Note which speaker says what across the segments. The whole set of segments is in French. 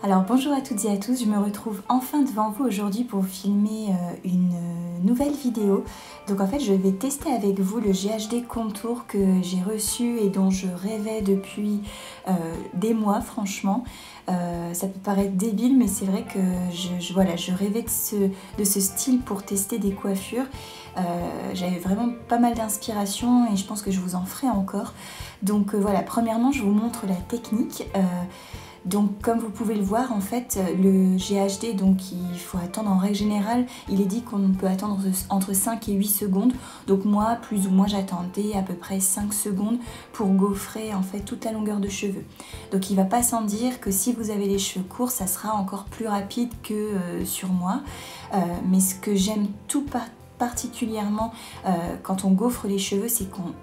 Speaker 1: Alors bonjour à toutes et à tous, je me retrouve enfin devant vous aujourd'hui pour filmer une nouvelle vidéo. Donc en fait je vais tester avec vous le GHD Contour que j'ai reçu et dont je rêvais depuis des mois franchement. Ça peut paraître débile mais c'est vrai que je rêvais de ce style pour tester des coiffures. J'avais vraiment pas mal d'inspiration et je pense que je vous en ferai encore. Donc voilà, premièrement je vous montre la technique. Donc comme vous pouvez le voir, en fait, le GHD, donc il faut attendre en règle générale, il est dit qu'on peut attendre entre 5 et 8 secondes. Donc moi, plus ou moins, j'attendais à peu près 5 secondes pour gaufrer en fait toute la longueur de cheveux. Donc il ne va pas sans dire que si vous avez les cheveux courts, ça sera encore plus rapide que sur moi. Mais ce que j'aime tout particulièrement quand on gaufre les cheveux, c'est qu'on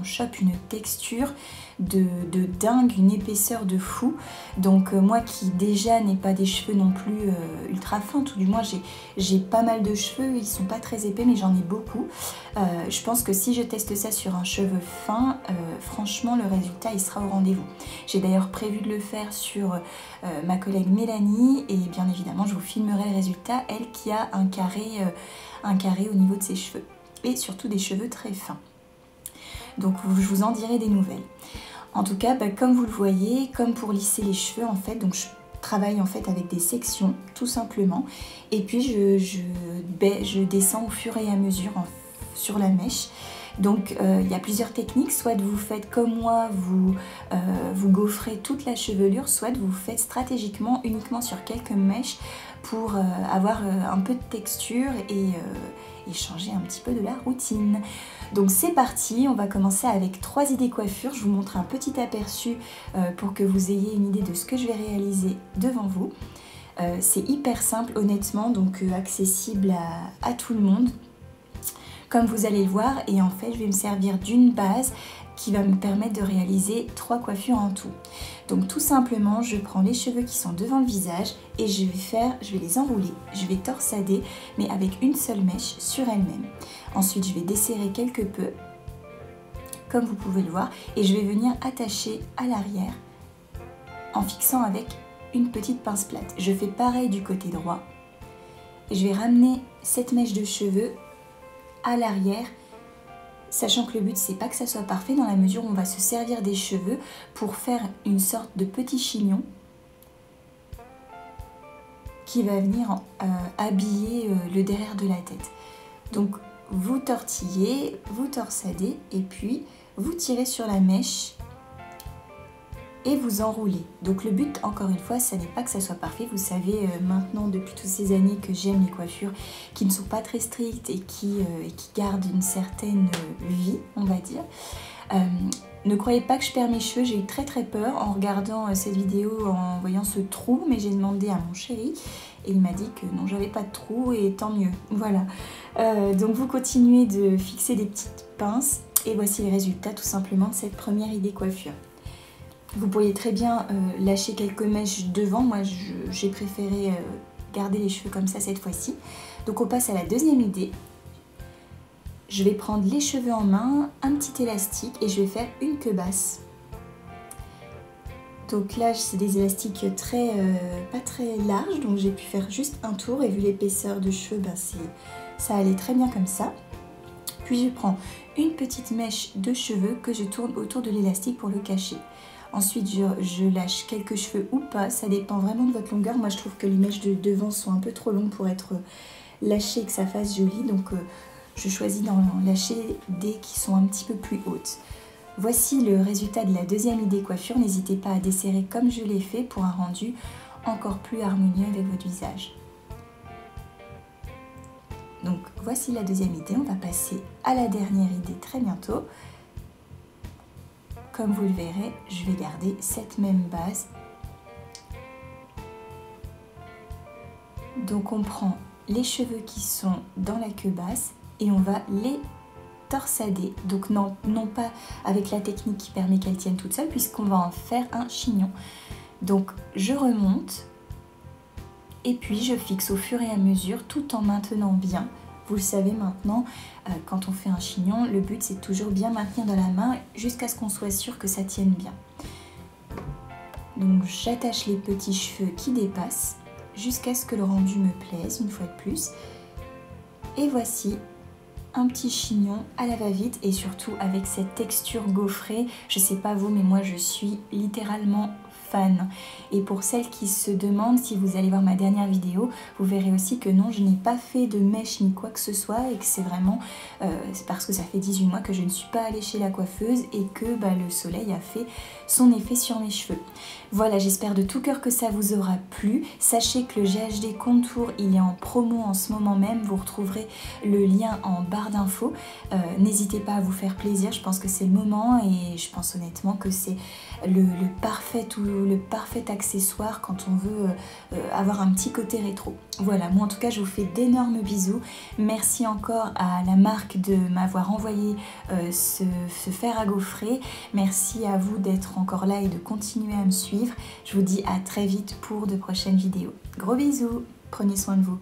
Speaker 1: chope une texture de dingue, une épaisseur de fou. Donc moi qui déjà n'ai pas des cheveux non plus ultra fins, tout du moins j'ai pas mal de cheveux, ils sont pas très épais mais j'en ai beaucoup. Je pense que si je teste ça sur un cheveu fin, franchement le résultat il sera au rendez-vous. J'ai d'ailleurs prévu de le faire sur ma collègue Mélanie et bien évidemment je vous filmerai le résultat, elle qui a un carré au niveau de ses cheveux et surtout des cheveux très fins. Donc je vous en dirai des nouvelles. En tout cas, comme vous le voyez, comme pour lisser les cheveux en fait, donc je travaille en fait avec des sections tout simplement et puis je descends au fur et à mesure sur la mèche. Donc il y a plusieurs techniques, soit vous faites comme moi, vous gaufrez toute la chevelure, soit vous faites stratégiquement uniquement sur quelques mèches pour avoir un peu de texture et changer un petit peu de la routine. Donc c'est parti, on va commencer avec 3 idées coiffures. Je vous montre un petit aperçu pour que vous ayez une idée de ce que je vais réaliser devant vous. C'est hyper simple honnêtement, donc accessible à tout le monde. Comme vous allez le voir, et en fait je vais me servir d'une base qui va me permettre de réaliser 3 coiffures en tout. Donc tout simplement, je prends les cheveux qui sont devant le visage et je vais les enrouler, je vais torsader, mais avec une seule mèche sur elle-même. Ensuite, je vais desserrer quelque peu, comme vous pouvez le voir, et je vais venir attacher à l'arrière en fixant avec une petite pince plate. Je fais pareil du côté droit et je vais ramener cette mèche de cheveux à l'arrière, sachant que le but c'est pas que ça soit parfait dans la mesure où on va se servir des cheveux pour faire une sorte de petit chignon qui va venir habiller le derrière de la tête. Donc vous tortillez, vous torsadez et puis vous tirez sur la mèche et vous enroulez. Donc le but, encore une fois, ça n'est pas que ça soit parfait. Vous savez maintenant depuis toutes ces années que j'aime les coiffures qui ne sont pas très strictes et qui gardent une certaine vie, on va dire. Ne croyez pas que je perds mes cheveux, j'ai eu très peur en regardant cette vidéo, en voyant ce trou, mais j'ai demandé à mon chéri et il m'a dit que non, j'avais pas de trou et tant mieux. Voilà. Donc vous continuez de fixer des petites pinces et voici les résultats tout simplement de cette première idée coiffure. Vous pourriez très bien lâcher quelques mèches devant, moi j'ai préféré garder les cheveux comme ça cette fois-ci. Donc on passe à la deuxième idée. Je vais prendre les cheveux en main, un petit élastique et je vais faire une queue basse. Donc là c'est des élastiques pas très larges, donc j'ai pu faire juste un tour et vu l'épaisseur de cheveux, ça allait très bien comme ça. Puis je prends une petite mèche de cheveux que je tourne autour de l'élastique pour le cacher. Ensuite, je lâche quelques cheveux ou pas, ça dépend vraiment de votre longueur. Moi, je trouve que les mèches de devant sont un peu trop longues pour être lâchées et que ça fasse joli. Donc, je choisis d'en lâcher des qui sont un petit peu plus hautes. Voici le résultat de la deuxième idée coiffure. N'hésitez pas à desserrer comme je l'ai fait pour un rendu encore plus harmonieux avec votre visage. Donc, voici la deuxième idée. On va passer à la dernière idée très bientôt. Comme vous le verrez, je vais garder cette même base. Donc on prend les cheveux qui sont dans la queue basse et on va les torsader. Donc non pas avec la technique qui permet qu'elles tiennent toutes seules puisqu'on va en faire un chignon. Donc je remonte et puis je fixe au fur et à mesure tout en maintenant bien. Vous le savez maintenant, quand on fait un chignon, le but c'est toujours bien maintenir dans la main jusqu'à ce qu'on soit sûr que ça tienne bien. Donc j'attache les petits cheveux qui dépassent jusqu'à ce que le rendu me plaise une fois de plus. Et voici un petit chignon à la va-vite et surtout avec cette texture gaufrée. Je sais pas vous, mais moi je suis littéralement fan. Et pour celles qui se demandent, si vous allez voir ma dernière vidéo, vous verrez aussi que non, je n'ai pas fait de mèche ni quoi que ce soit et que c'est vraiment c'est parce que ça fait 18 mois que je ne suis pas allée chez la coiffeuse et que le soleil a fait son effet sur mes cheveux. Voilà, j'espère de tout cœur que ça vous aura plu. Sachez que le GHD Contour, il est en promo en ce moment même. Vous retrouverez le lien en barre d'infos. N'hésitez pas à vous faire plaisir, je pense que c'est le moment et je pense honnêtement que c'est le parfait accessoire quand on veut avoir un petit côté rétro. Voilà, moi en tout cas je vous fais d'énormes bisous. Merci encore à la marque de m'avoir envoyé ce fer à gaufrer. Merci à vous d'être encore là et de continuer à me suivre. Je vous dis à très vite pour de prochaines vidéos. Gros bisous, prenez soin de vous.